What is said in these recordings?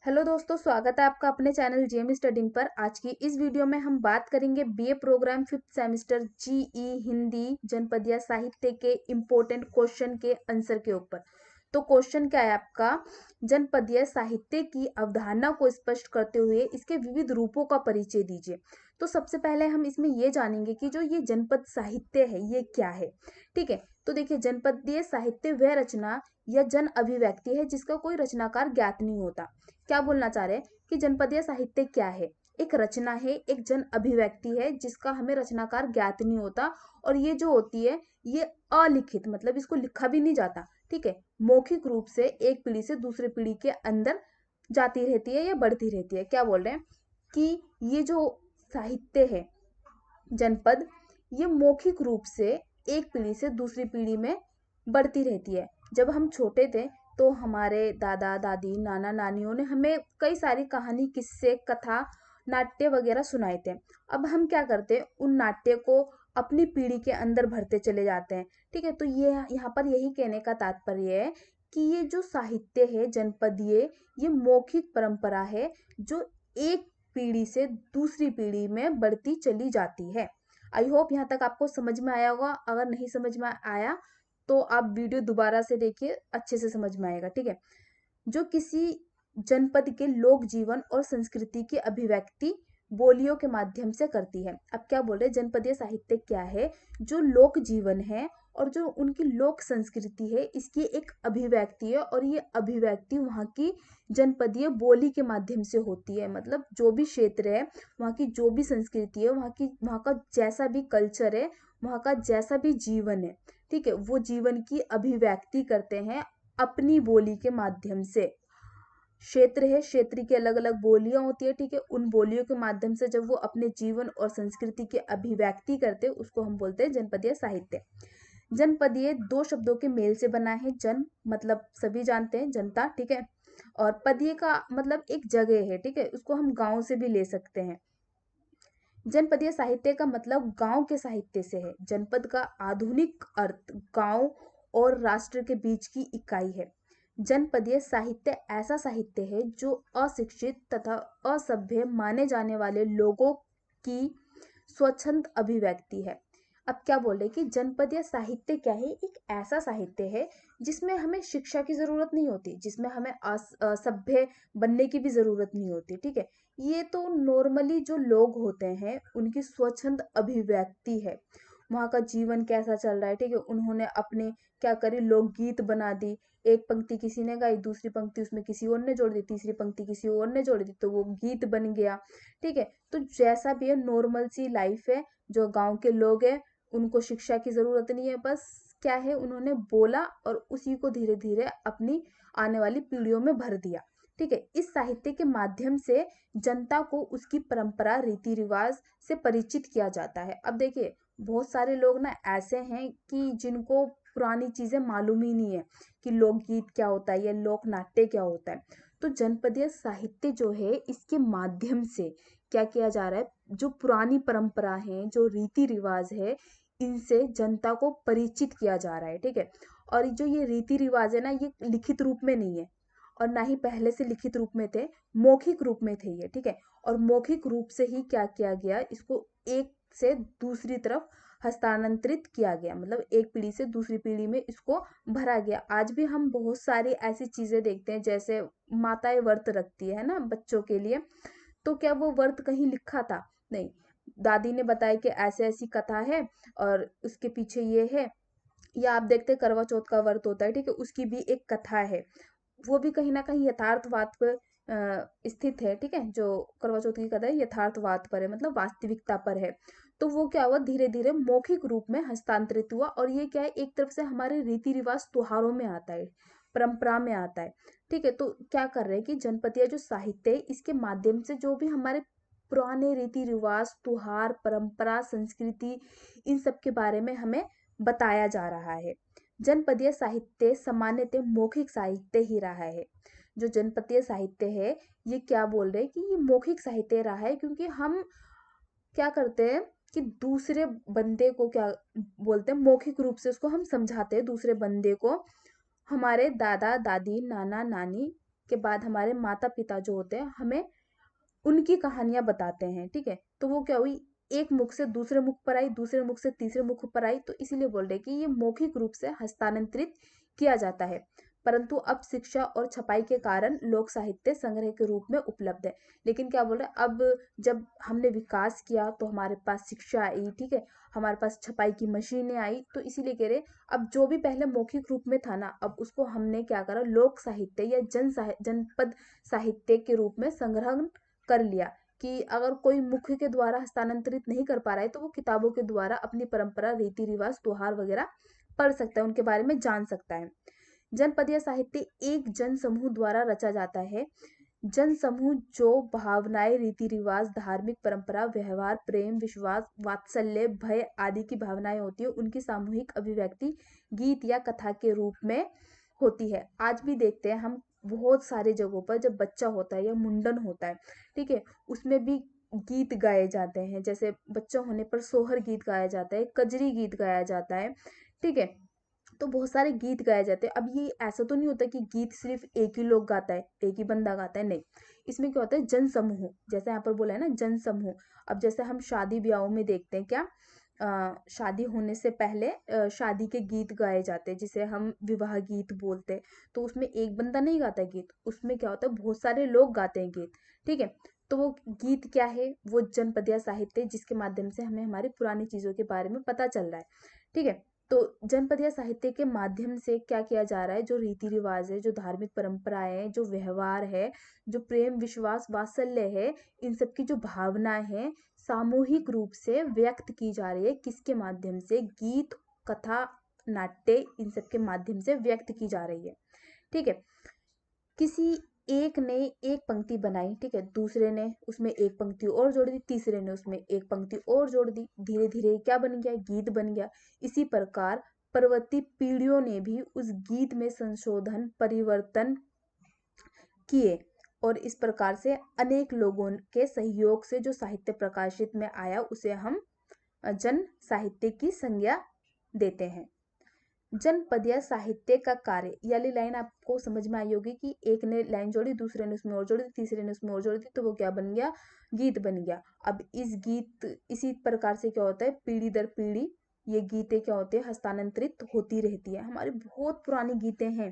Hello दोस्तों, स्वागत है आपका अपने चैनल जेएम स्टडिंग पर। आज की इस वीडियो में हम बात करेंगे BA program 5th semester GE Hindi जनपदीय साहित्य के इम्पोर्टेंट क्वेश्चन के आंसर के ऊपर। तो क्वेश्चन क्या है आपका, जनपदीय साहित्य की अवधारणा को स्पष्ट करते हुए इसके विविध रूपों का परिचय दीजिए। तो सबसे पहले हम इसमें ये जानेंगे कि जो ये जनपद साहित्य है ये क्या है। ठीक है, तो देखिए, जनपदीय साहित्य वह रचना या जन अभिव्यक्ति है जिसका कोई रचनाकार ज्ञात नहीं होता। क्या बोलना चाह रहे हैं कि जनपदीय साहित्य क्या है? एक रचना है, एक जन अभिव्यक्ति है जिसका हमें रचनाकार ज्ञात नहीं होता। और ये जो होती है ये अलिखित, मतलब इसको लिखा भी नहीं जाता। ठीक है, मौखिक रूप से एक पीढ़ी से दूसरी पीढ़ी के अंदर जाती रहती है या बढ़ती रहती है। क्या बोल रहे हैं कि ये जो साहित्य है जनपद, ये मौखिक रूप से एक पीढ़ी से दूसरी पीढ़ी में बढ़ती रहती है। जब हम छोटे थे तो हमारे दादा दादी नाना नानियों ने हमें कई सारी कहानी किस्से कथा नाट्य वगैरह सुनाए थे। अब हम क्या करते हैं, उन नाट्य को अपनी पीढ़ी के अंदर भरते चले जाते हैं। ठीक है, तो ये यहाँ पर यही कहने का तात्पर्य है कि ये जो साहित्य है जनपदीय, ये मौखिक परंपरा है जो एक पीढ़ी से दूसरी पीढ़ी में बढ़ती चली जाती है। आई होप यहाँ तक आपको समझ में आया होगा। अगर नहीं समझ में आया तो आप वीडियो दोबारा से देखिए, अच्छे से समझ में आएगा। ठीक है, जो किसी जनपद के लोक जीवन और संस्कृति की अभिव्यक्ति बोलियों के माध्यम से करती है। अब क्या बोल रहे हैं, जनपदीय साहित्य क्या है? जो लोक जीवन है और जो उनकी लोक संस्कृति है, इसकी एक अभिव्यक्ति है। और ये अभिव्यक्ति वहाँ की जनपदीय बोली के माध्यम से होती है। मतलब जो भी क्षेत्र है, वहाँ की जो भी संस्कृति है, वहाँ का जैसा भी कल्चर है, वहाँ का जैसा भी जीवन है, ठीक है, वो जीवन की अभिव्यक्ति करते हैं अपनी बोली के माध्यम से। क्षेत्र है, क्षेत्र की अलग अलग बोलियां होती है। ठीक है, उन बोलियों के माध्यम से जब वो अपने जीवन और संस्कृति की अभिव्यक्ति करते हैं, उसको हम बोलते हैं जनपदीय साहित्य। जनपदीय दो शब्दों के मेल से बना है। जन मतलब सभी जानते हैं, जनता। ठीक है, और पदीय का मतलब एक जगह है। ठीक है, उसको हम गांव से भी ले सकते हैं। जनपदीय साहित्य का मतलब गांव के साहित्य से है। जनपद का आधुनिक अर्थ गांव और राष्ट्र के बीच की इकाई है। जनपदीय साहित्य ऐसा साहित्य है जो अशिक्षित तथा असभ्य माने जाने वाले लोगों की स्वच्छंद अभिव्यक्ति है। अब क्या बोल रहे हैं कि जनपदीय साहित्य क्या है? एक ऐसा साहित्य है जिसमें हमें शिक्षा की जरूरत नहीं होती, जिसमें हमें असभ्य बनने की भी जरूरत नहीं होती। ठीक है, ये तो नॉर्मली जो लोग होते हैं उनकी स्वच्छंद अभिव्यक्ति है। वहाँ का जीवन कैसा चल रहा है, ठीक है, उन्होंने अपने क्या करी, लोकगीत बना दी। एक पंक्ति किसी ने गाई, दूसरी पंक्ति उसमें किसी और ने जोड़ दी, तीसरी पंक्ति किसी और ने जोड़ दी, तो वो गीत बन गया। ठीक है, तो जैसा भी है, नॉर्मल सी लाइफ है। जो गांव के लोग हैं उनको शिक्षा की जरूरत नहीं है, बस क्या है, उन्होंने बोला और उसी को धीरे धीरे अपनी आने वाली पीढ़ियों में भर दिया। ठीक है, इस साहित्य के माध्यम से जनता को उसकी परंपरा रीति रिवाज से परिचित किया जाता है। अब देखिए, बहुत सारे लोग ना ऐसे हैं कि जिनको पुरानी चीजें मालूम ही नहीं है कि लोकगीत क्या होता है या लोक नाट्य क्या होता है। तो जनपदीय साहित्य जो है, इसके माध्यम से क्या किया जा रहा है, जो पुरानी परंपरा है, जो रीति रिवाज है, इनसे जनता को परिचित किया जा रहा है। ठीक है, और जो ये रीति रिवाज है ना, ये लिखित रूप में नहीं है और ना ही पहले से लिखित रूप में थे, मौखिक रूप में थे ये। ठीक है, और मौखिक रूप से ही क्या किया गया, इसको एक से दूसरी तरफ हस्तांतरित किया गया। मतलब एक पीढ़ी से दूसरी पीढ़ी में इसको भरा गया। आज भी हम बहुत सारी ऐसी चीजें देखते हैं, जैसे माताएं व्रत रखती है ना बच्चों के लिए, तो क्या वो व्रत कहीं लिखा था? नहीं, दादी ने बताया कि ऐसे ऐसी कथा है और उसके पीछे ये है। या आप देखते हैं करवा चौथ का व्रत होता है, ठीक है, उसकी भी एक कथा है। वो भी कहीं ना कहीं यथार्थवाद पर स्थित है। ठीक है, जो करवा चौथ की कथा है यथार्थवाद पर है, मतलब वास्तविकता पर है। तो वो क्या हुआ, धीरे धीरे मौखिक रूप में हस्तांतरित हुआ। और ये क्या है, एक तरफ से हमारे रीति रिवाज त्योहारों में आता है, परंपरा में आता है। ठीक है, तो क्या कर रहे हैं कि जनपदीय जो साहित्य है, इसके माध्यम से जो भी हमारे पुराने रीति रिवाज त्योहार परंपरा संस्कृति, इन सब के बारे में हमें बताया जा रहा है। जनपदीय साहित्य सामान्यतः मौखिक साहित्य ही रहा है। जो जनपदीय साहित्य है, ये क्या बोल रहे हैं कि ये मौखिक साहित्य रहा है, क्योंकि हम क्या करते हैं कि दूसरे बंदे को क्या बोलते हैं, मौखिक रूप से उसको हम समझाते हैं दूसरे बंदे को। हमारे दादा दादी नाना नानी के बाद हमारे माता पिता जो होते हैं हमें उनकी कहानियां बताते हैं, ठीक है। तो वो क्या हुई, एक मुख से दूसरे मुख पर आई, दूसरे मुख से तीसरे मुख पर आई, तो इसीलिए बोल रहे कि ये मौखिक रूप से हस्तांतरित किया जाता है। परंतु अब शिक्षा और छपाई के कारण लोक साहित्य संग्रह के रूप में उपलब्ध है। लेकिन क्या बोल रहे हैं, अब जब हमने विकास किया तो हमारे पास शिक्षा आई, ठीक है, हमारे पास छपाई की मशीनें आई, तो इसीलिए कह रहे अब जो भी पहले मौखिक रूप में था ना, अब उसको हमने क्या करा, लोक साहित्य या जनपद साहित्य के रूप में संग्रहण कर लिया। कि अगर कोई मुख्य के द्वारा हस्तांतरित नहीं कर पा रहा है तो वो किताबों के द्वारा अपनी परंपरा, रीति रिवाज, त्योहार वगैरह पढ़ सकता है, उनके बारे में जान सकता है। जनपदीय साहित्य एक जन समूह द्वारा रचा जाता है। जन समूह जो भावनाएं, रीति रिवाज, धार्मिक परंपरा, व्यवहार, प्रेम, विश्वास, वात्सल्य, भय आदि की भावनाएं होती है, उनकी सामूहिक अभिव्यक्ति गीत या कथा के रूप में होती है। आज भी देखते हैं हम बहुत सारे जगहों पर जब बच्चा होता है या मुंडन होता है, ठीक है, उसमें भी गीत गाए जाते हैं। जैसे बच्चा होने पर सोहर गीत गाया जाता है, कजरी गीत गाया जाता है, ठीक है। तो बहुत सारे गीत गाए जाते हैं। अब ये ऐसा तो नहीं होता कि गीत सिर्फ एक ही लोग गाता है, एक ही बंदा गाता है, नहीं। इसमें क्या होता है, जन समूह, जैसे यहाँ पर बोला है ना, जन समूह। अब जैसे हम शादी ब्याहों में देखते हैं क्या, शादी होने से पहले शादी के गीत गाए जाते हैं, जिसे हम विवाह गीत बोलते हैं। तो उसमें एक बंदा नहीं गाता गीत, उसमें क्या होता है, बहुत सारे लोग गाते हैं गीत, ठीक है। तो वो गीत क्या है, वो जनपदीय साहित्य है, जिसके माध्यम से हमें हमारी पुरानी चीजों के बारे में पता चल रहा है, ठीक है। तो जनपदीय साहित्य के माध्यम से क्या किया जा रहा है, जो रीति रिवाज है, जो धार्मिक परंपराएं है, जो व्यवहार है, जो प्रेम, विश्वास, वात्सल्य है, इन सब की जो भावना है, सामूहिक रूप से व्यक्त की जा रही है। किसके माध्यम से, गीत, कथा, नाट्य, इन सब के माध्यम से व्यक्त की जा रही है, ठीक है। किसी एक ने एक पंक्ति बनाई, ठीक है, दूसरे ने उसमें एक पंक्ति और जोड़ दी, तीसरे ने उसमें एक पंक्ति और जोड़ दी, धीरे धीरे क्या बन गया, गीत बन गया। इसी प्रकार परवर्ती पीढ़ियों ने भी उस गीत में संशोधन, परिवर्तन किए, और इस प्रकार से अनेक लोगों के सहयोग से जो साहित्य प्रकाशित में आया, उसे हम जन साहित्य की संज्ञा देते हैं। जनपदीय साहित्य का कार्य, ये वाली लाइन आपको समझ में आई होगी कि एक ने लाइन जोड़ी, दूसरे ने उसमें और जोड़ी, तीसरे ने उसमें और जोड़ी थी, तो वो क्या बन गया, गीत बन गया। अब इस गीत, इसी प्रकार से क्या होता है, पीढ़ी दर पीढ़ी ये गीतें क्या होती है, हस्तांतरित होती रहती है। हमारी बहुत पुरानी गीतें हैं,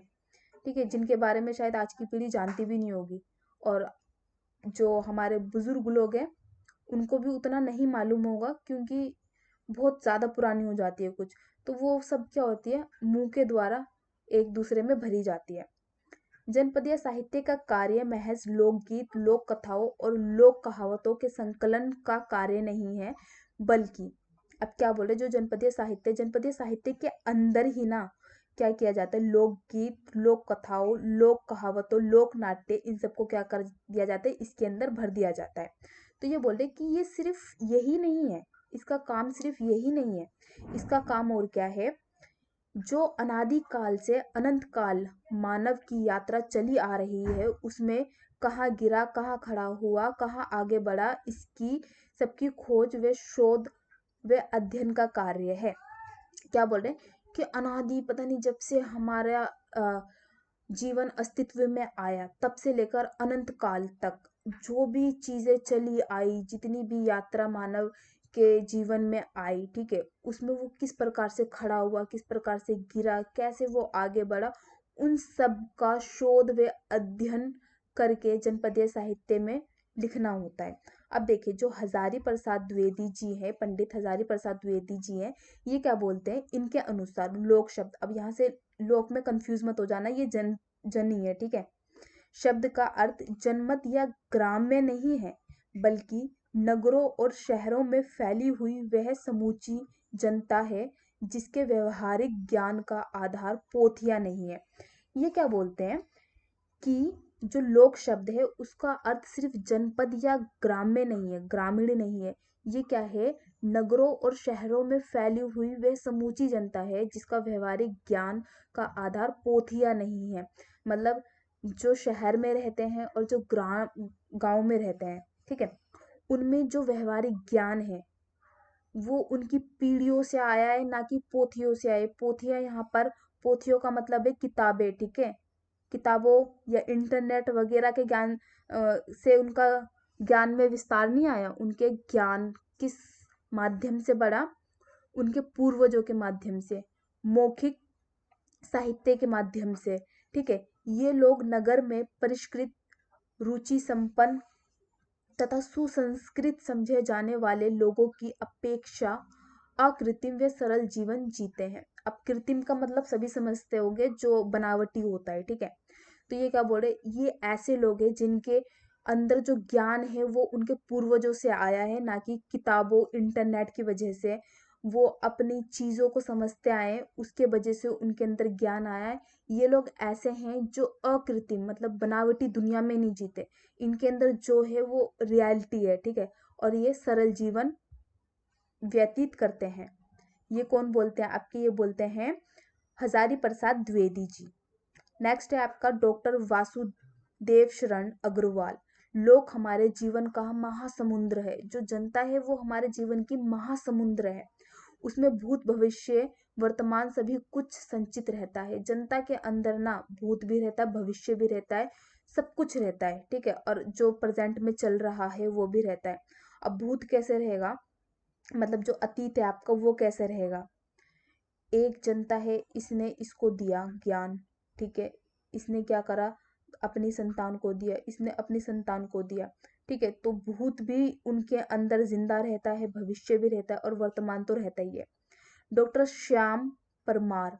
ठीक है, जिनके बारे में शायद आज की पीढ़ी जानती भी नहीं होगी, और जो हमारे बुजुर्ग लोग हैं उनको भी उतना नहीं मालूम होगा, क्योंकि बहुत ज़्यादा पुरानी हो जाती है कुछ। तो वो सब क्या होती है, मुंह के द्वारा एक दूसरे में भरी जाती है। जनपदीय साहित्य का कार्य महज लोकगीत, लोक कथाओं और लोक कहावतों के संकलन का कार्य नहीं है, बल्कि अब क्या बोले, जो जनपदीय साहित्य के अंदर ही ना क्या किया जाता है, लोकगीत, लोक कथाओं, लोक कहावतों, लोक नाट्य, इन सबको क्या कर दिया जाता है, इसके अंदर भर दिया जाता है। तो ये बोल रहे कि ये सिर्फ यही नहीं है, इसका काम सिर्फ यही नहीं है, इसका काम और क्या है, जो अनादि काल से अनंत काल मानव की यात्रा चली आ रही है, उसमें कहाँ गिरा, कहाँ खड़ा हुआ, कहाँ आगे बढ़ा, इसकी सबकी खोज व शोध व अध्ययन का कार्य है। क्या बोल रहे हैं कि अनादि, पता नहीं जब से हमारा जीवन अस्तित्व में आया तब से लेकर अनंत काल तक जो भी चीजें चली आई, जितनी भी यात्रा मानव के जीवन में आई, ठीक है, उसमें वो किस प्रकार से खड़ा हुआ, किस प्रकार से गिरा, कैसे वो आगे बढ़ा, उन सब का शोध व अध्ययन करके जनपदीय साहित्य में लिखना होता है। अब देखिए, जो हजारी प्रसाद द्विवेदी जी हैं, पंडित हजारी प्रसाद द्विवेदी जी हैं, ये क्या बोलते हैं, इनके अनुसार लोक शब्द, अब यहाँ से लोक में कंफ्यूज मत हो जाना, ये जन ही है, ठीक है। शब्द का अर्थ जनमत या ग्राम में नहीं है, बल्कि नगरों और शहरों में फैली हुई वह समूची जनता है, जिसके व्यवहारिक ज्ञान का आधार पोथियां नहीं है। ये क्या बोलते हैं कि जो लोक शब्द है उसका अर्थ सिर्फ जनपद या ग्राम में नहीं है, ग्रामीण नहीं है, ये क्या है, नगरों और शहरों में फैली हुई वह समूची जनता है, जिसका व्यवहारिक ज्ञान का आधार पोथिया नहीं है। मतलब जो शहर में रहते हैं और जो ग्राम गांव में रहते हैं, ठीक है, उनमें जो व्यवहारिक ज्ञान है वो उनकी पीढ़ियों से आया है, ना कि पोथियों से आए। पोथियां यहाँ पर, पोथियों का मतलब है किताबें, ठीक है, किताबों या इंटरनेट वगैरह के ज्ञान से उनका ज्ञान में विस्तार नहीं आया। उनके ज्ञान किस माध्यम से बढ़ा? उनके पूर्वजों के माध्यम से, मौखिक साहित्य के माध्यम से। ठीक है, ये लोग नगर में परिष्कृत, रुचि संपन्न तथा सुसंस्कृत समझे जाने वाले लोगों की अपेक्षा अकृत्रिम व सरल जीवन जीते हैं। अब कृत्रिम का मतलब सभी समझते होंगे, जो बनावटी होता है। ठीक है, तो ये क्या बोल रहे, ये ऐसे लोग हैं जिनके अंदर जो ज्ञान है वो उनके पूर्वजों से आया है, ना कि किताबों इंटरनेट की वजह से। वो अपनी चीजों को समझते आए हैं, उसके वजह से उनके अंदर ज्ञान आया है। ये लोग ऐसे हैं जो अकृत्रिम मतलब बनावटी दुनिया में नहीं जीते। इनके अंदर जो है वो रियलिटी है। ठीक है, और ये सरल जीवन व्यतीत करते हैं। ये कौन बोलते हैं आपके? ये बोलते हैं हजारी प्रसाद द्विवेदी जी। नेक्स्ट है आपका डॉक्टर वासुदेव शरण अग्रवाल। लोक हमारे जीवन का महासमुद्र है। जो जनता है वो हमारे जीवन की महासमुद्र है। उसमें भूत भविष्य वर्तमान सभी कुछ संचित रहता है। जनता के अंदर ना भूत भी रहता है, भविष्य भी रहता है, सब कुछ रहता है। ठीक है, और जो प्रेजेंट में चल रहा है वो भी रहता है। अब भूत कैसे रहेगा, मतलब जो अतीत है आपका वो कैसे रहेगा? एक जनता है, इसने इसको दिया ज्ञान। ठीक है, इसने क्या करा, अपनी संतान को दिया, इसने अपनी संतान को दिया। ठीक है, तो भूत भी उनके अंदर जिंदा रहता है, भविष्य भी रहता है और वर्तमान तो रहता ही है। डॉक्टर श्याम परमार।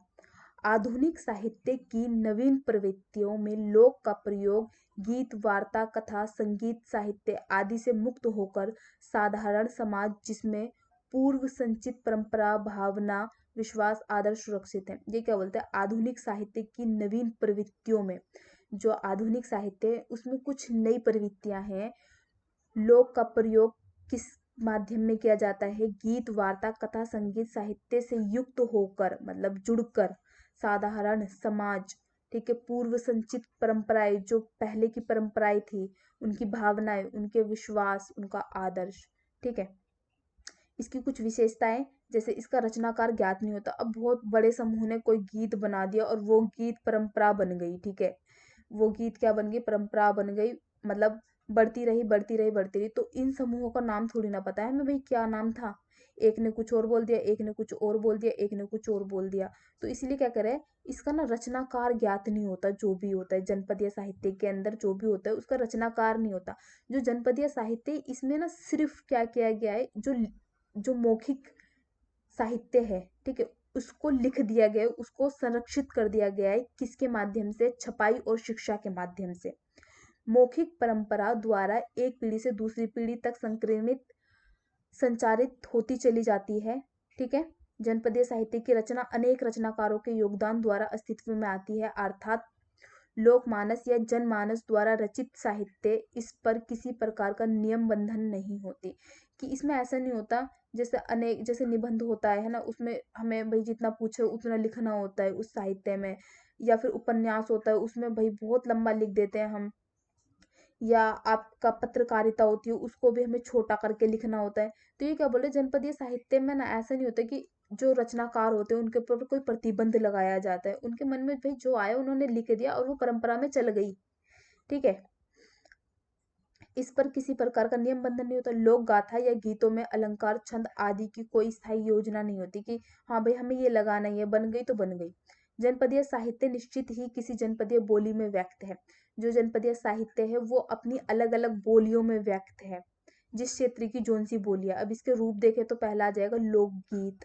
आधुनिक साहित्य की नवीन प्रवृत्तियों में लोक का प्रयोग गीत, वार्ता, कथा, संगीत, साहित्य आदि से मुक्त होकर साधारण समाज जिसमें पूर्व संचित परंपरा, भावना, विश्वास, आदर सुरक्षित है। ये क्या बोलते हैं? आधुनिक साहित्य की नवीन प्रवृत्तियों में, जो आधुनिक साहित्य है उसमें कुछ नई प्रवृत्तियां हैं। लोक का प्रयोग किस माध्यम में किया जाता है? गीत, वार्ता, कथा, संगीत, साहित्य से युक्त होकर मतलब जुड़कर साधारण समाज। ठीक है, पूर्व संचित परंपराएं, जो पहले की परंपराएं थी, उनकी भावनाएं, उनके विश्वास, उनका आदर्श। ठीक है, इसकी कुछ विशेषताएं, जैसे इसका रचनाकार ज्ञात नहीं होता। अब बहुत बड़े समूह ने कोई गीत बना दिया और वो गीत परंपरा बन गई। ठीक है, वो गीत क्या बन गई? परंपरा बन गई, मतलब बढ़ती रही बढ़ती रही बढ़ती रही। तो इन समूहों का नाम थोड़ी ना पता है हमें भाई, क्या नाम था? एक ने कुछ और बोल दिया, एक ने कुछ और बोल दिया, एक ने कुछ और बोल दिया। तो इसलिए क्या करे, इसका ना रचनाकार ज्ञात नहीं होता। जो भी होता है जनपदीय साहित्य के अंदर, जो भी होता है उसका रचनाकार नहीं होता। जो जनपदीय साहित्य, इसमें ना सिर्फ क्या किया गया है, जो जो मौखिक साहित्य है, ठीक है, उसको लिख दिया गया है, उसको संरक्षित कर दिया गया है। किसके माध्यम से? छपाई और शिक्षा के माध्यम से। मौखिक परंपरा द्वारा एक पीढ़ी से दूसरी पीढ़ी तक संक्रमित संचारित होती चली जाती है। ठीक है, जनपदीय साहित्य की रचना अनेक रचनाकारों के योगदान द्वारा अस्तित्व में आती है, अर्थात लोकमानस या जनमानस द्वारा रचित साहित्य, इस पर किसी प्रकार का नियम बंधन नहीं होती। कि इसमें ऐसा नहीं होता जैसे अनेक, जैसे निबंध होता है ना, उसमें हमें भाई जितना पूछे उतना लिखना होता है उस साहित्य में। या फिर उपन्यास होता है, उसमें भाई बहुत लंबा लिख देते हैं हम। या आपका पत्रकारिता होती है, उसको भी हमें छोटा करके लिखना होता है। तो ये क्या बोले, जनपदीय साहित्य में ना ऐसा नहीं होता कि जो रचनाकार होते हैं उनके ऊपर कोई प्रतिबंध लगाया जाता है। उनके मन में भाई जो आया उन्होंने लिख दिया और वो परंपरा में चल गई। ठीक है, इस पर किसी प्रकार का नियम बंधन नहीं होता। लोक गाथा या गीतों में अलंकार, छंद आदि की कोई स्थायी योजना नहीं होती कि हाँ भाई हमें ये लगाना ही है, बन गई तो बन गई। जनपदीय साहित्य निश्चित ही किसी जनपदीय बोली में व्यक्त है। जो जनपदीय साहित्य है वो अपनी अलग अलग बोलियों में व्यक्त है, जिस क्षेत्र की जोन सी बोली है। अब इसके रूप देखें तो पहला आ जाएगा लोकगीत।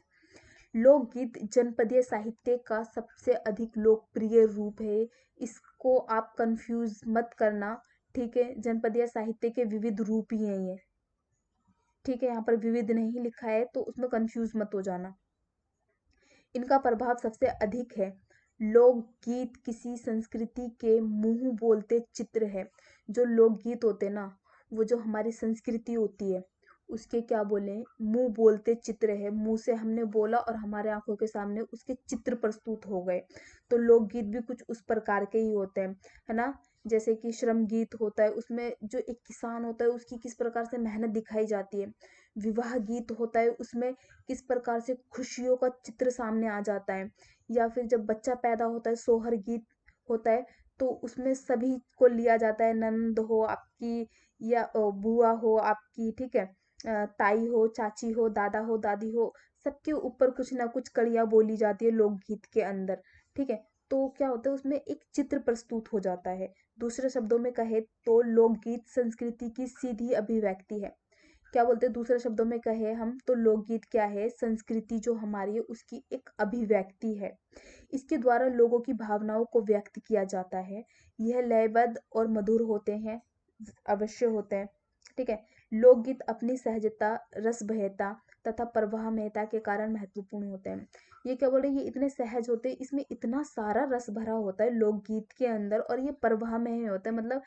लोकगीत जनपदीय साहित्य का सबसे अधिक लोकप्रिय रूप है। इसको आप कंफ्यूज मत करना। ठीक है, जनपदीय साहित्य के विविध रूप ही हैं ये। ठीक है, यहाँ पर विविध नहीं लिखा है तो उसमें कंफ्यूज मत हो जाना। इनका प्रभाव सबसे अधिक है। लोकगीत किसी संस्कृति के मुंह बोलते चित्र है। जो लोकगीत होते ना, वो जो हमारी संस्कृति होती है उसके क्या बोले, मुंह बोलते चित्र है। मुंह से हमने बोला और हमारे आंखों के सामने उसके चित्र प्रस्तुत हो गए। तो लोकगीत भी कुछ उस प्रकार के ही होते हैं, है ना। जैसे कि श्रम गीत होता है, उसमें जो एक किसान होता है उसकी किस प्रकार से मेहनत दिखाई जाती है। विवाह गीत होता है, उसमें किस प्रकार से खुशियों का चित्र सामने आ जाता है। या फिर जब बच्चा पैदा होता है, सोहर गीत होता है, तो उसमें सभी को लिया जाता है, ननद हो आपकी या बुआ हो आपकी, ठीक है, ताई हो, चाची हो, दादा हो, दादी हो, सबके ऊपर कुछ ना कुछ कड़ियाँ बोली जाती है लोकगीत के अंदर, ठीक है। तो क्या होता है उसमें एक चित्र प्रस्तुत हो जाता है। दूसरे शब्दों में कहे तो लोकगीत संस्कृति की सीधी अभिव्यक्ति है। क्या बोलते हैं दूसरे शब्दों में कहे हम तो लोकगीत क्या है, संस्कृति जो हमारी है उसकी एक अभिव्यक्ति है। इसके द्वारा लोगों की भावनाओं को व्यक्त किया जाता है। यह लयबद्ध और मधुर होते हैं, अवश्य होते हैं, ठीक है। लोकगीत अपनी सहजता, रसभयता तथा प्रवाहमयता के कारण महत्वपूर्ण होते हैं। ये क्या बोल रहे हैं, ये इतने सहज होते हैं, इसमें इतना सारा रस भरा होता है लोकगीत के अंदर, और ये प्रवाहमय होता है, मतलब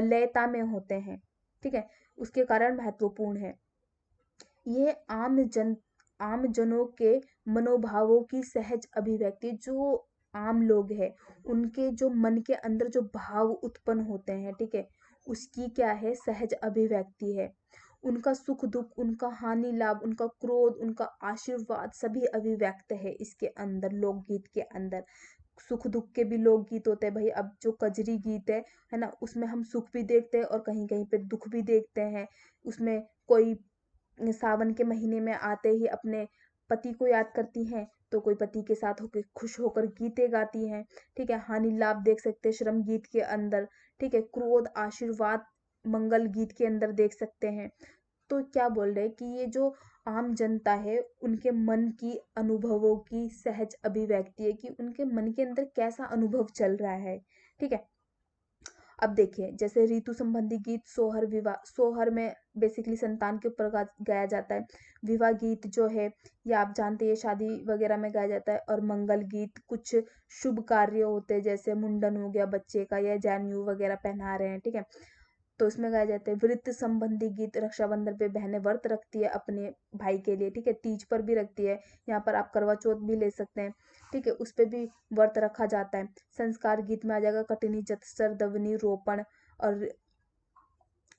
लयता में होते हैं, ठीक है, उसके कारण महत्वपूर्ण है। ये आम जनों के मनोभावों की सहज अभिव्यक्ति, जो आम लोग हैं उनके जो मन के अंदर जो भाव उत्पन्न होते हैं, ठीक है, उसकी क्या है, सहज अभिव्यक्ति है। उनका सुख दुख, उनका हानि लाभ, उनका क्रोध, उनका आशीर्वाद सभी अभिव्यक्त है इसके अंदर, लोकगीत के अंदर। सुख दुख के भी लोकगीत होते हैं भाई। अब जो कजरी गीत है ना, उसमें हम सुख भी देखते हैं और कहीं कहीं पे दुख भी देखते हैं। उसमें कोई सावन के महीने में आते ही अपने पति को याद करती हैं, तो कोई पति के साथ होकर खुश होकर गीते गाती हैं, ठीक है। हानि लाभ देख सकते हैं श्रम गीत के अंदर, ठीक है। क्रोध आशीर्वाद मंगल गीत के अंदर देख सकते हैं। तो क्या बोल रहे हैं कि ये जो आम जनता है उनके मन की अनुभवों की सहज अभिव्यक्ति है, कि उनके मन के अंदर कैसा अनुभव चल रहा है, ठीक है। अब देखिए जैसे ऋतु संबंधी गीत, सोहर विवाह, सोहर में बेसिकली संतान के ऊपर गाया जाता है। विवाह गीत जो है ये आप जानते हैं शादी वगैरह में गाया जाता है। और मंगल गीत कुछ शुभ कार्य होते हैं, जैसे मुंडन हो गया बच्चे का, या जनेऊ वगैरह पहना रहे हैं, ठीक है, तो इसमें गाए जाते हैं। व्रत संबंधी गीत, रक्षाबंधन पे बहनें व्रत रखती है अपने भाई के लिए, ठीक है, तीज पर भी रखती है, यहाँ पर आप करवा चौथ भी ले सकते हैं, ठीक है, उस पे भी व्रत रखा जाता है। संस्कार गीत में आ जाएगा कटनी, जत्सर, दवनी, रोपण। और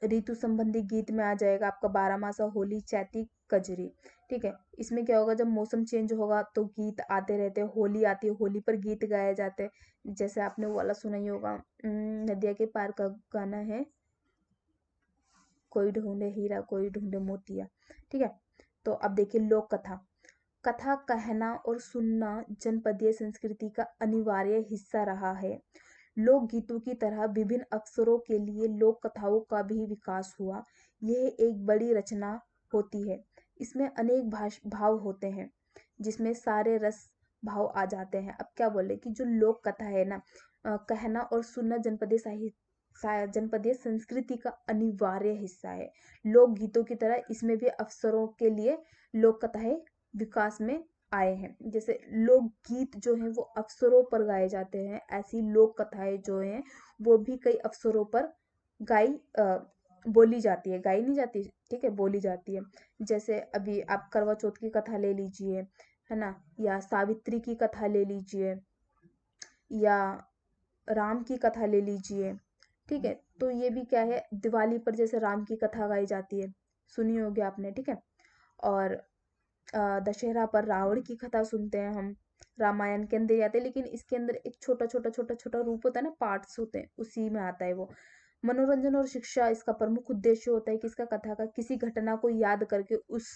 ऋतु संबंधी गीत में आ जाएगा आपका बारहमासा, होली, चैती, कजरी, ठीक है। इसमें क्या होगा, जब मौसम चेंज होगा तो गीत आते रहते हैं। होली आती है, होली पर गीत गाए जाते हैं, जैसे आपने वो वाला सुना ही होगा, नदिया के पार का गाना है, कोई ढूंढे हीरा कोई ढूंढे मोतिया, ठीक है। तो अब देखिए लोक कथा। कथा कहना और सुनना जनपदीय संस्कृति का अनिवार्य हिस्सा रहा है। लोक गीतों की तरह विभिन्न अवसरों के लिए लोक कथाओं का भी विकास हुआ। यह एक बड़ी रचना होती है। इसमें अनेक भाव होते हैं, जिसमें सारे रस भाव आ जाते हैं। अब क्या बोले कि जो लोक कथा है ना, कहना और सुनना जनपदीय संस्कृति का अनिवार्य हिस्सा है। लोक गीतों की तरह इसमें भी अवसरों के लिए लोक कथाएं विकास में आए हैं। जैसे लोकगीत जो हैं वो अवसरों पर गाए जाते हैं, ऐसी लोक कथाएं जो हैं वो भी कई अवसरों पर गाई बोली जाती है, गाई नहीं जाती, ठीक है, बोली जाती है। जैसे अभी आप करवा चौथ की कथा ले लीजिए, है ना, या सावित्री की कथा ले लीजिए, या राम की कथा ले लीजिए, ठीक है। तो ये भी क्या है, दिवाली पर जैसे राम की कथा गाई जाती है, सुनी होगी आपने, ठीक है। और दशहरा पर रावण की कथा सुनते हैं हम, रामायण के अंदर ही आते हैं, लेकिन इसके अंदर एक छोटा छोटा छोटा छोटा रूप होता है ना, पार्ट्स होते हैं, उसी में आता है वो। मनोरंजन और शिक्षा इसका प्रमुख उद्देश्य होता है कि इसका कथा का किसी घटना को याद करके उस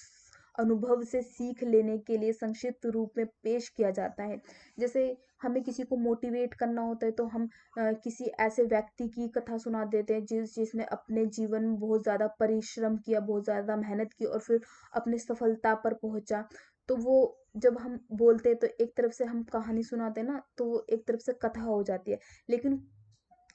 अनुभव से सीख लेने के लिए संक्षिप्त रूप में पेश किया जाता है। जैसे हमें किसी को मोटिवेट करना होता है तो हम किसी ऐसे व्यक्ति की कथा सुना देते हैं जिसने अपने जीवन में बहुत ज़्यादा परिश्रम किया, बहुत ज़्यादा मेहनत की और फिर अपनी सफलता पर पहुंचा। तो वो जब हम बोलते हैं तो एक तरफ से हम कहानी सुनाते हैं ना, तो वो एक तरफ से कथा हो जाती है। लेकिन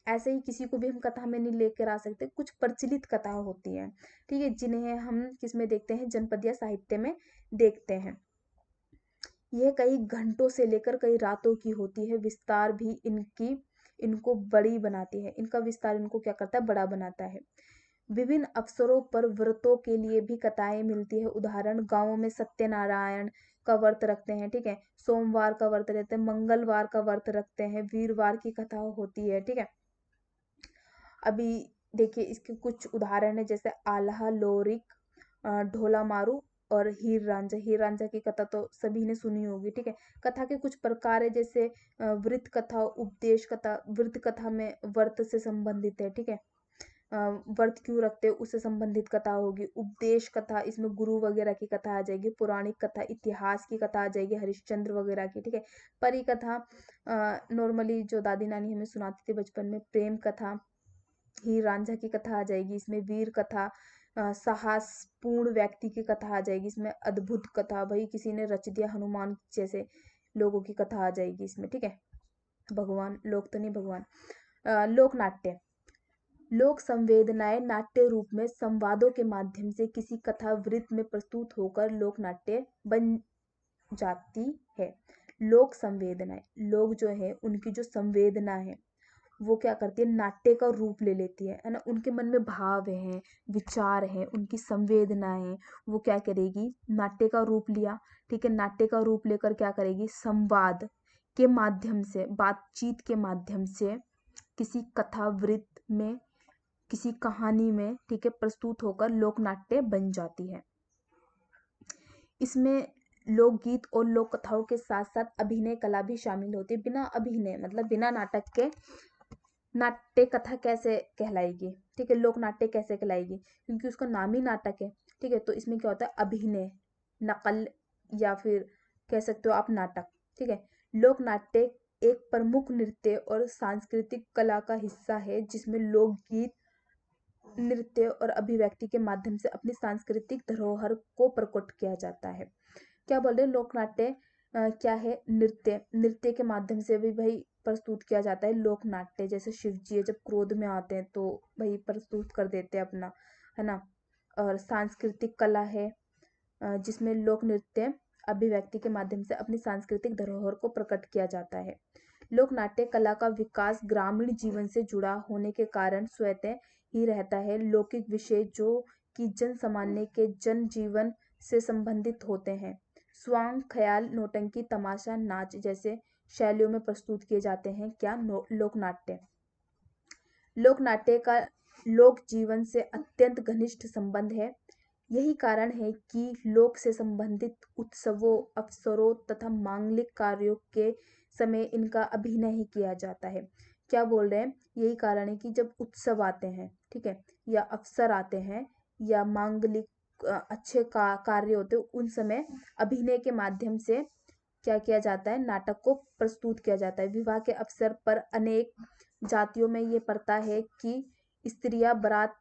ऐसे ही किसी को भी हम कथा में नहीं लेकर आ सकते, कुछ प्रचलित कथा होती हैं, ठीक है, जिन्हें हम किस में देखते हैं, जनपदीय साहित्य में देखते हैं। यह कई घंटों से लेकर कई रातों की होती है। विस्तार भी इनको बड़ी बनाती है, इनका विस्तार इनको क्या करता है, बड़ा बनाता है। विभिन्न अवसरों पर व्रतों के लिए भी कथाएं मिलती है। उदाहरण, गांवों में सत्यनारायण का व्रत रखते हैं, ठीक है, सोमवार का व्रत रहते हैं, मंगलवार का व्रत रखते हैं, वीरवार की कथा होती है, ठीक है। अभी देखिए इसके कुछ उदाहरण है, जैसे आल्हा, लोरिक, ढोला मारू, और हीर रांझा की कथा तो सभी ने सुनी होगी, ठीक है। कथा के कुछ प्रकार है, जैसे वृत्त कथा, उपदेश कथा। वृत्त कथा में व्रत से संबंधित है, ठीक है। व्रत क्यों रखते हैं उससे संबंधित कथा होगी। उपदेश कथा, इसमें गुरु वगैरह की कथा आ जाएगी। पौराणिक कथा, इतिहास की कथा आ जाएगी, हरिश्चंद्र वगैरह की, ठीक है। परी कथा नॉर्मली जो दादी नानी हमें सुनाती थी बचपन में। प्रेम कथा, हीर रांझा की कथा आ जाएगी इसमें। वीर कथा, साहसपूर्ण व्यक्ति की कथा आ जाएगी इसमें। अद्भुत कथा, भाई किसी ने रच दिया, हनुमान जैसे लोगों की कथा आ जाएगी इसमें, ठीक है। भगवान, लोक तो नहीं भगवान। लोक नाट्य, लोक संवेदनाएं नाट्य रूप में संवादों के माध्यम से किसी कथा वृत्त में प्रस्तुत होकर लोक नाट्य बन जाती है। लोक संवेदनाएं, लोग जो है उनकी जो संवेदना है वो क्या करती है, नाट्य का रूप ले लेती है ना। उनके मन में भाव है, विचार है, उनकी संवेदना है, वो क्या करेगी, नाट्य का रूप लिया, ठीक है। नाट्य का रूप लेकर क्या करेगी, संवाद के माध्यम से, बातचीत के माध्यम से किसी कथा वृत्त में, किसी कहानी में, ठीक है, प्रस्तुत होकर लोक नाट्य बन जाती है। इसमें लोकगीत और लोक कथाओं के साथ साथ अभिनय कला भी शामिल होती है। बिना अभिनय मतलब बिना नाटक के नाट्य कथा कैसे कहलाएगी, ठीक है, लोक नाट्य कैसे कहलाएगी, क्योंकि उसका नाम ही नाटक है, ठीक है। तो इसमें क्या होता है, अभिनय, नकल, या फिर कह सकते हो आप नाटक, ठीक है। लोक नाट्य एक प्रमुख नृत्य और सांस्कृतिक कला का हिस्सा है जिसमें लोकगीत, नृत्य और अभिव्यक्ति के माध्यम से अपनी सांस्कृतिक धरोहर को प्रकट किया जाता है। क्या बोल रहे हैं, लोक नाट्य क्या है, नृत्य, नृत्य के माध्यम से भी भाई प्रस्तुत किया जाता है लोक नाट्य। जैसे शिव जी जब क्रोध में आते हैं तो भाई प्रस्तुत कर देते हैं अपना, है ना। और सांस्कृतिक कला है जिसमें लोक नृत्य अभिव्यक्ति के माध्यम से अपनी सांस्कृतिक धरोहर को प्रकट किया जाता है। लोक नाट्य कला का विकास ग्रामीण जीवन से जुड़ा होने के कारण स्वतः ही रहता है। लौकिक विषय जो कि जन सामान्य के जन जीवन से संबंधित होते हैं, स्वांग, ख्याल, नौटंकी, तमाशा, नाच जैसे शैलियों में प्रस्तुत किए जाते हैं। क्या, लोक नाट्य। लोक नाट्य का लोक जीवन से अत्यंत घनिष्ठ संबंध है। यही कारण है कि लोक से संबंधित उत्सवों, अवसरों तथा मांगलिक कार्यों के समय इनका अभिनय ही किया जाता है। क्या बोल रहे हैं, यही कारण है कि जब उत्सव आते हैं, ठीक है, या अवसर आते हैं, या मांगलिक अच्छे कार्य होते हैं, उन समय अभिनय के माध्यम से क्या किया जाता है, नाटक को प्रस्तुत किया जाता है। विवाह के अवसर पर अनेक जातियों में ये प्रथा है कि स्त्रियां बारात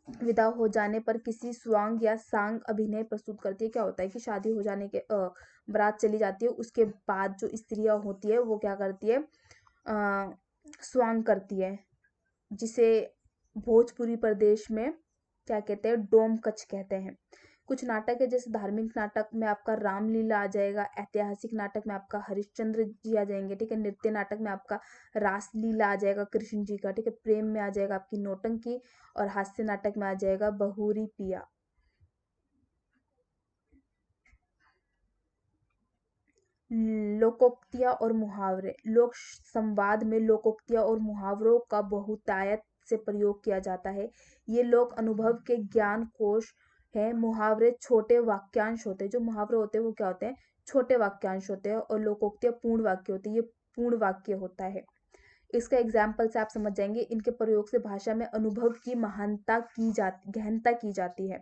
विदा हो जाने पर किसी स्वांग या सांग अभिनय प्रस्तुत करती है। क्या होता है कि शादी हो जाने के बारात चली जाती है, उसके बाद जो स्त्रियां होती है वो क्या करती है, स्वांग करती है, जिसे भोजपुरी प्रदेश में क्या कहते हैं, डोम कच कहते हैं। कुछ नाटक है, जैसे धार्मिक नाटक में आपका रामलीला आ जाएगा, ऐतिहासिक नाटक में आपका हरिश्चंद्र जी आ जाएंगे, ठीक है। नृत्य नाटक में आपका रासलीला आ जाएगा कृष्ण जी का, ठीक है। प्रेम में आ जाएगा आपकी नौटंकी, और हास्य नाटक में आ जाएगा बहुरी पिया। लोकोक्तियां और मुहावरे, लोक संवाद में लोकोक्तियां और मुहावरों का बहुतायत से प्रयोग किया जाता है। ये लोक अनुभव के ज्ञान कोश है। मुहावरे छोटे वाक्यांश होते हैं। जो मुहावरे होते हैं वो क्या होते हैं, छोटे वाक्यांश होते हैं, और लोकोक्तियां पूर्ण वाक्य होते हैं। ये पूर्ण वाक्य होता है। इसका एग्जाम्पल से आप समझ जाएंगे। इनके प्रयोग से भाषा में अनुभव की महानता की जाती, गहनता की जाती है,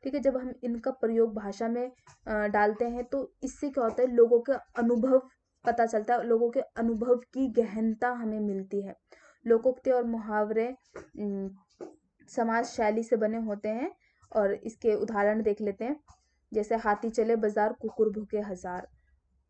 ठीक है। जब हम इनका प्रयोग भाषा में डालते हैं तो इससे क्या होता है, लोगों के अनुभव पता चलता है, लोगों के अनुभव की गहनता हमें मिलती है। लोकोक्ति और मुहावरे समाज शैली से बने होते हैं, और इसके उदाहरण देख लेते हैं। जैसे हाथी चले बाजार, कुकुर भूखे हजार,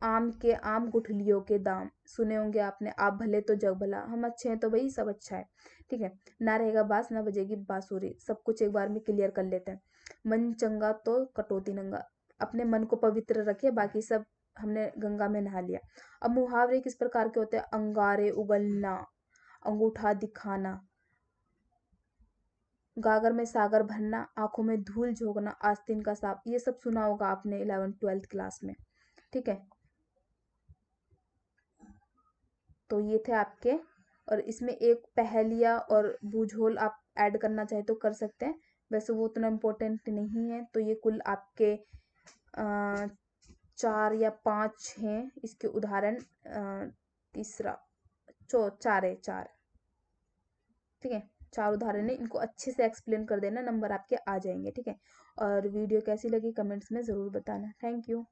आम के आम, गुठलियों के दाम। सुने होंगे आपने, आप भले तो जग भला, हम अच्छे हैं तो भाई सब अच्छा है, ठीक है। ना रहेगा बास, ना बजेगी बांसुरी। सब कुछ एक बार में क्लियर कर लेते हैं। मन चंगा तो कटौती नंगा। अपने मन को पवित्र रखिए, बाकी सब हमने गंगा में नहा लिया। अब मुहावरे किस प्रकार के होते हैं, अंगारे उगलना, अंगूठा दिखाना, गागर में सागर भरना, आंखों में धूल झोंकना, आस्तीन का सांप। ये सब सुना होगा आपने 11th-12th क्लास में, ठीक है। तो ये थे आपके, और इसमें एक पहेलिया और बूझोल आप ऐड करना चाहे तो कर सकते हैं, वैसे वो उतना इम्पोर्टेंट नहीं है। तो ये कुल आपके 4 या 5 हैं इसके उदाहरण। तीसरा चार है, चार। ठीक है, 4 उदाहरण है, इनको अच्छे से एक्सप्लेन कर देना, नंबर आपके आ जाएंगे। ठीक है, और वीडियो कैसी लगी कमेंट्स में ज़रूर बताना। Thank you.